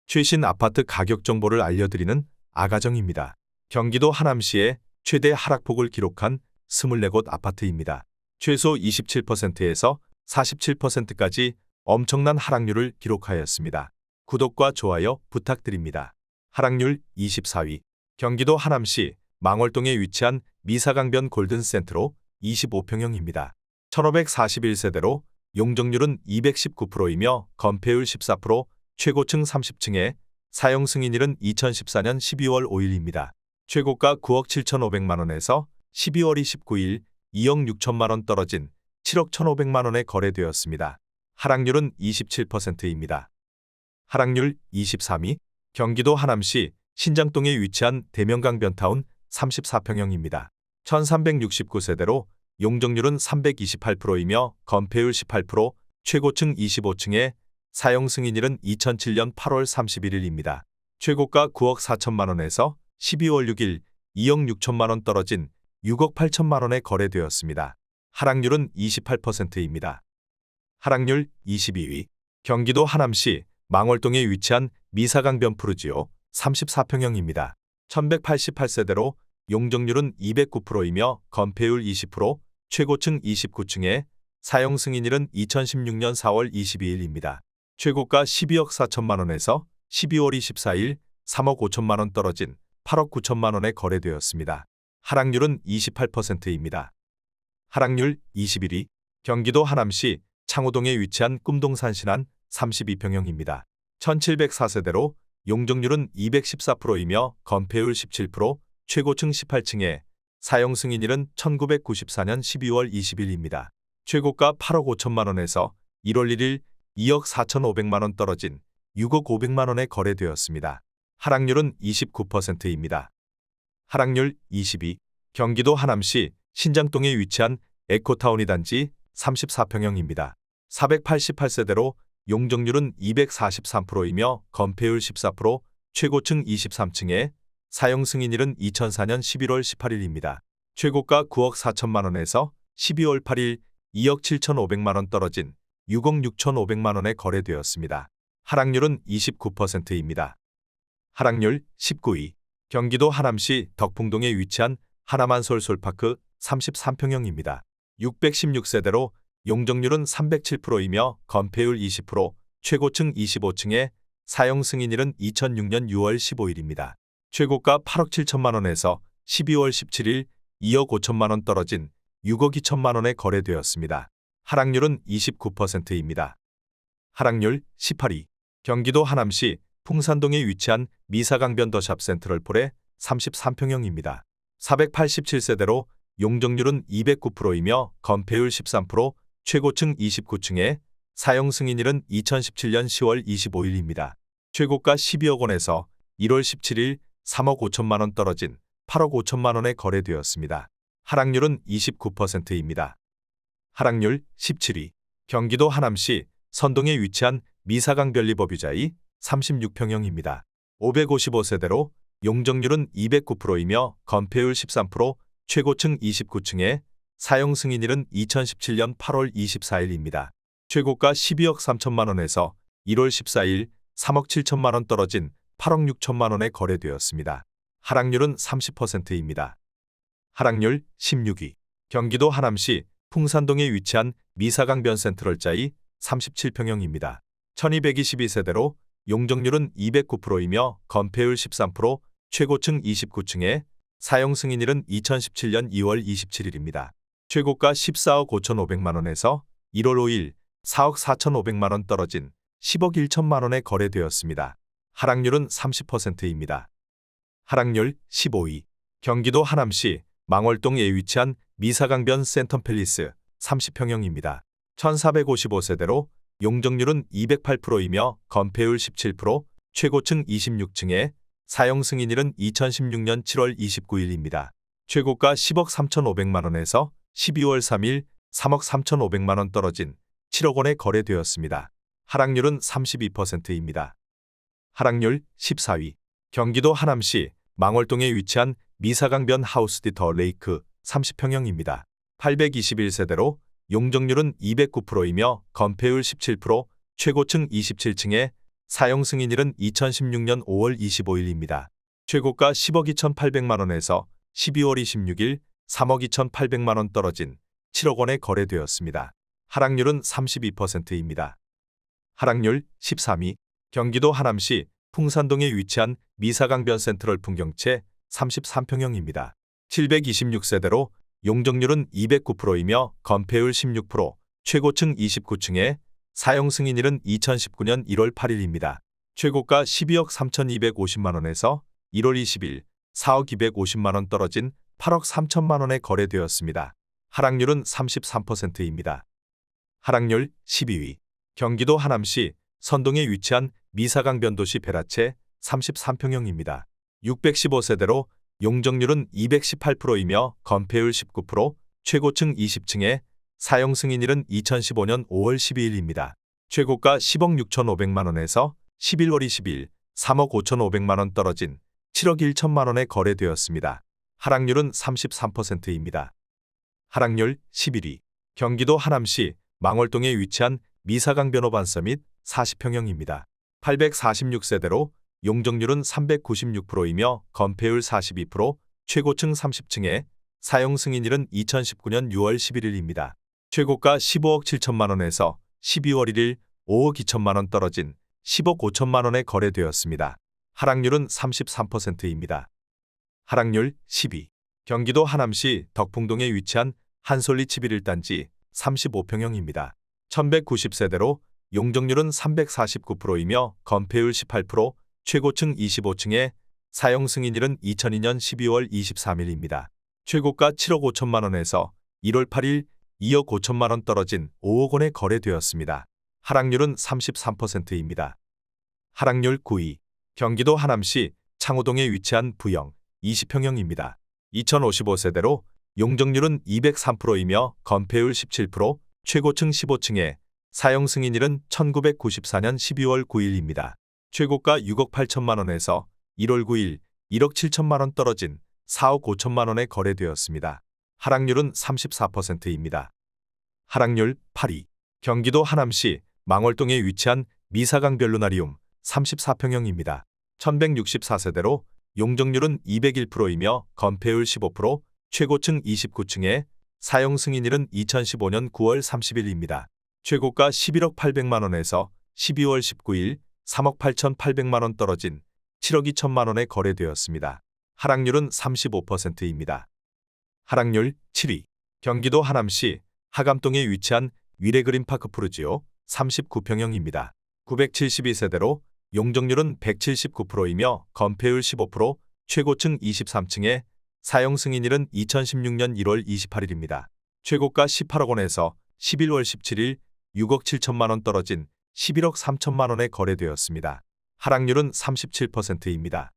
최신 아파트 가격 정보를 알려드리는 아가정입니다. 경기도 하남시에 최대 하락폭을 기록한 24곳 아파트입니다. 최소 27%에서 47%까지 엄청난 하락률을 기록하였습니다. 구독과 좋아요 부탁드립니다. 하락률 24위. 경기도 하남시 망월동에 위치한 미사강변 골든센트로 25평형입니다. 1541세대로 용적률은 219%이며 건폐율 14%, 최고층 30층에 사용 승인일은 2014년 12월 5일입니다. 최고가 9억 7,500만원에서 12월 29일 2억 6천만원 떨어진 7억 1,500만원에 거래되었습니다. 하락률은 27%입니다. 하락률 23위. 경기도 하남시 신장동에 위치한 대명강변타운 34평형입니다. 1369세대로 용적률은 328%이며 건폐율 18%, 최고층 25층에 사용 승인일은 2007년 8월 31일입니다. 최고가 9억 4천만원에서 12월 6일 2억 6천만원 떨어진 6억 8천만원에 거래되었습니다. 하락률은 28%입니다. 하락률 22위. 경기도 하남시 망월동에 위치한 미사강변 푸르지오 34평형입니다. 1188세대로 용적률은 209%이며 건폐율 20%, 최고층 29층에 사용 승인일은 2016년 4월 22일입니다. 최고가 12억 4천만원에서 12월 24일 3억 5천만원 떨어진 8억 9천만원에 거래되었습니다. 하락률은 28%입니다. 하락률 21위. 경기도 하남시 창호동에 위치한 꿈동산 신안 32평형입니다. 1704세대로 용적률은 214%이며 건폐율 17%, 최고층 18층에 사용 승인일은 1994년 12월 20일입니다. 최고가 8억 5천만원에서 1월 1일 2억 4,500만원 떨어진 6억 500만원에 거래되었습니다. 하락률은 29%입니다. 하락률 22. 경기도 하남시 신장동에 위치한 에코타운이 단지 34평형입니다. 488세대로 용적률은 243%이며 건폐율 14%, 최고층 23층에 사용 승인일은 2004년 11월 18일입니다. 최고가 9억 4천만원에서 12월 8일 2억 7,500만원 떨어진 6억 6,500만원에 거래되었습니다. 하락률은 29%입니다. 하락률 19위. 경기도 하남시 덕풍동에 위치한 하남한솔 솔파크 33평형입니다. 616세대로 용적률은 307%이며 건폐율 20%, 최고층 25층에 사용 승인일은 2006년 6월 15일입니다. 최고가 8억 7천만원에서 12월 17일 2억 5천만원 떨어진 6억 2천만원에 거래되었습니다. 하락률은 29%입니다. 하락률 18위. 경기도 하남시 풍산동에 위치한 미사강변 더샵 센트럴폴의 33평형입니다. 487세대로 용적률은 209%이며 건폐율 13%, 최고층 29층에 사용 승인일은 2017년 10월 25일입니다. 최고가 12억 원에서 1월 17일 3억 5천만원 떨어진 8억 5천만원에 거래되었습니다. 하락률은 29%입니다. 하락률 17위. 경기도 하남시 선동에 위치한 미사강변 리버뷰자이 36평형입니다. 555세대로 용적률은 209%이며 건폐율 13%, 최고층 29층에 사용 승인일은 2017년 8월 24일입니다. 최고가 12억 3천만원에서 1월 14일 3억 7천만원 떨어진 8억 6천만원에 거래되었습니다. 하락률은 30%입니다. 하락률 16위. 경기도 하남시 풍산동에 위치한 미사강변 센트럴자이 37평형입니다. 1222세대로 용적률은 209%이며 건폐율 13%, 최고층 29층에 사용 승인일은 2017년 2월 27일입니다. 최고가 14억 5,500만원에서 1월 5일 4억 4,500만원 떨어진 10억 1천만원에 거래되었습니다. 하락률은 30%입니다. 하락률 15위. 경기도 하남시 망월동에 위치한 미사강변 센텀팰리스 30평형입니다. 1455세대로 용적률은 208%이며 건폐율 17%, 최고층 26층에 사용 승인일은 2016년 7월 29일입니다. 최고가 10억 3,500만원에서 12월 3일 3억 3,500만원 떨어진 7억 원에 거래되었습니다. 하락률은 32%입니다. 하락률 14위. 경기도 하남시 망월동에 위치한 미사강변 하우스디 더 레이크 30평형입니다. 821세대로 용적률은 209%이며 건폐율 17%, 최고층 27층에 사용 승인일은 2016년 5월 25일입니다. 최고가 10억 2,800만 원에서 12월 26일 3억 2,800만 원 떨어진 7억 원에 거래되었습니다. 하락률은 32%입니다. 하락률 13위. 경기도 하남시 풍산동에 위치한 미사강변 센트럴 풍경채 33평형입니다. 726세대로 용적률은 209%이며 건폐율 16%, 최고층 29층에 사용 승인일은 2019년 1월 8일입니다. 최고가 12억 3,250만 원에서 1월 20일 4억 250만 원 떨어진 8억 3천만 원에 거래되었습니다. 하락률은 33%입니다. 하락률 12위. 경기도 하남시 선동에 위치한 미사강변도시 베라채 33평형입니다. 615세대로 용적률은 218%이며 건폐율 19%, 최고층 20층에 사용 승인일은 2015년 5월 12일입니다. 최고가 10억 6,500만 원에서 11월 20일 3억 5,500만 원 떨어진 7억 1천만 원에 거래되었습니다. 하락률은 33%입니다. 하락률 11위. 경기도 하남시 망월동에 위치한 미사강변5반 서밋 40평형입니다. 846세대로 용적률은 396%이며 건폐율 42%, 최고층 30층에 사용 승인일은 2019년 6월 11일입니다. 최고가 15억 7천만 원에서 12월 1일 5억 2천만 원 떨어진 10억 5천만 원에 거래되었습니다. 하락률은 33%입니다. 하락률 10위. 경기도 하남시 덕풍동에 위치한 한솔리 11단지 35평형입니다. 1190세대로 용적률은 349%이며 건폐율 18%, 최고층 25층에 사용 승인일은 2002년 12월 23일입니다. 최고가 7억 5천만 원에서 1월 8일 2억 5천만 원 떨어진 5억 원에 거래되었습니다. 하락률은 33%입니다. 하락률 9위. 경기도 하남시 창호동에 위치한 부영 20평형입니다. 2055세대로 용적률은 203%이며 건폐율 17%, 최고층 15층에 사용 승인일은 1994년 12월 9일입니다. 최고가 6억 8천만 원에서 1월 9일 1억 7천만 원 떨어진 4억 5천만 원에 거래되었습니다. 하락률은 34%입니다. 하락률 8위. 경기도 하남시 망월동에 위치한 미사강별루나리움 34평형입니다. 1164세대로 용적률은 201%이며 건폐율 15%, 최고층 29층에 사용 승인일은 2015년 9월 30일입니다. 최고가 11억 800만 원에서 12월 19일 3억 8,800만 원 떨어진 7억 2천만 원에 거래되었습니다. 하락률은 35%입니다. 하락률 7위. 경기도 하남시 하감동에 위치한 위레그린파크 푸르지오 39평형입니다. 972세대로 용적률은 179%이며 건폐율 15%, 최고층 23층에 사용 승인일은 2016년 1월 28일입니다. 최고가 18억 원에서 11월 17일 6억 7천만 원 떨어진 11억 3천만 원에 거래되었습니다. 하락률은 37%입니다.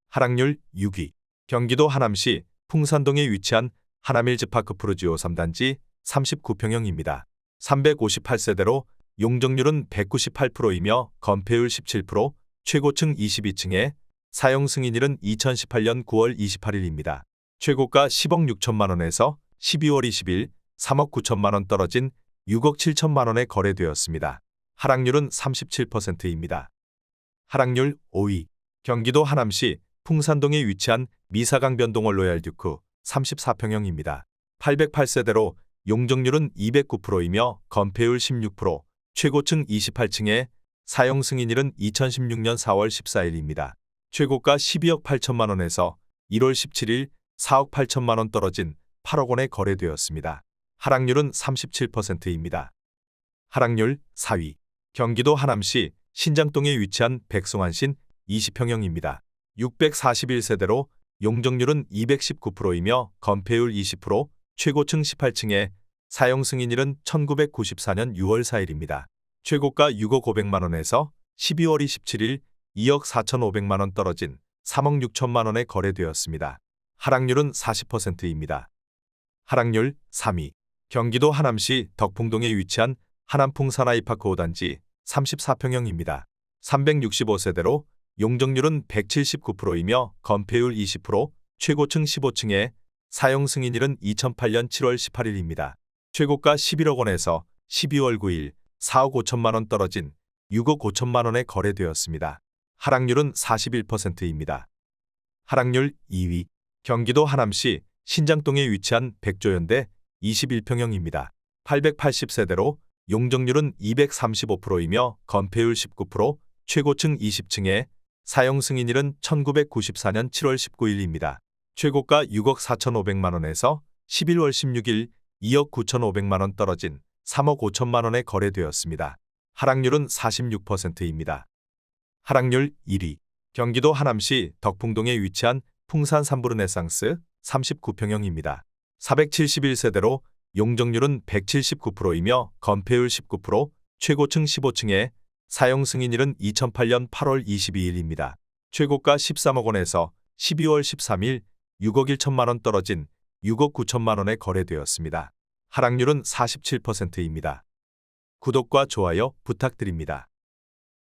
하락률 6위. 경기도 하남시 풍산동에 위치한 하남힐즈파크 푸르지오 3단지 39평형입니다. 358세대로 용적률은 198%이며 건폐율 17%, 최고층 22층에 사용 승인일은 2018년 9월 28일입니다. 최고가 10억 6천만 원에서 12월 20일 3억 9천만 원 떨어진 6억 7천만 원에 거래되었습니다. 하락률은 37%입니다. 하락률 5위. 경기도 하남시 풍산동에 위치한 미사강변동월 로얄듀크 34평형입니다. 808세대로 용적률은 209%이며 건폐율 16%, 최고층 28층에 사용 승인일은 2016년 4월 14일입니다. 최고가 12억 8천만 원에서 1월 17일 4억 8천만 원 떨어진 8억 원에 거래되었습니다. 하락률은 37%입니다. 하락률 4위. 경기도 하남시 신장동에 위치한 백송한신 20평형입니다. 641세대로 용적률은 219%이며 건폐율 20%, 최고층 18층에 사용 승인일은 1994년 6월 4일입니다. 최고가 6억 500만 원에서 12월 27일 2억 4,500만 원 떨어진 3억 6천만 원에 거래되었습니다. 하락률은 40%입니다. 하락률 3위. 경기도 하남시 덕풍동에 위치한 하남풍 사나이파크 5단지 34평형입니다. 365세대로 용적률은 179%이며 건폐율 20%, 최고층 15층에 사용 승인일은 2008년 7월 18일입니다. 최고가 11억 원에서 12월 9일 4억 5천만 원 떨어진 6억 5천만 원에 거래되었습니다. 하락률은 41%입니다. 하락률 2위. 경기도 하남시 신장동에 위치한 백조현대 21평형입니다. 880세대로 용적률은 235%이며 건폐율 19%, 최고층 20층에 사용 승인일은 1994년 7월 19일입니다. 최고가 6억 4,500만 원에서 11월 16일 2억 9,500만 원 떨어진 3억 5천만 원에 거래되었습니다. 하락률은 46%입니다. 하락률 1위. 경기도 하남시 덕풍동에 위치한 풍산 삼부르네상스 39평형입니다. 471세대로 용적률은 179%이며 건폐율 19%, 최고층 15층에 사용 승인일은 2008년 8월 22일입니다. 최고가 13억 원에서 12월 13일 6억 1천만 원 떨어진 6억 9천만 원에 거래되었습니다. 하락률은 47%입니다. 구독과 좋아요 부탁드립니다.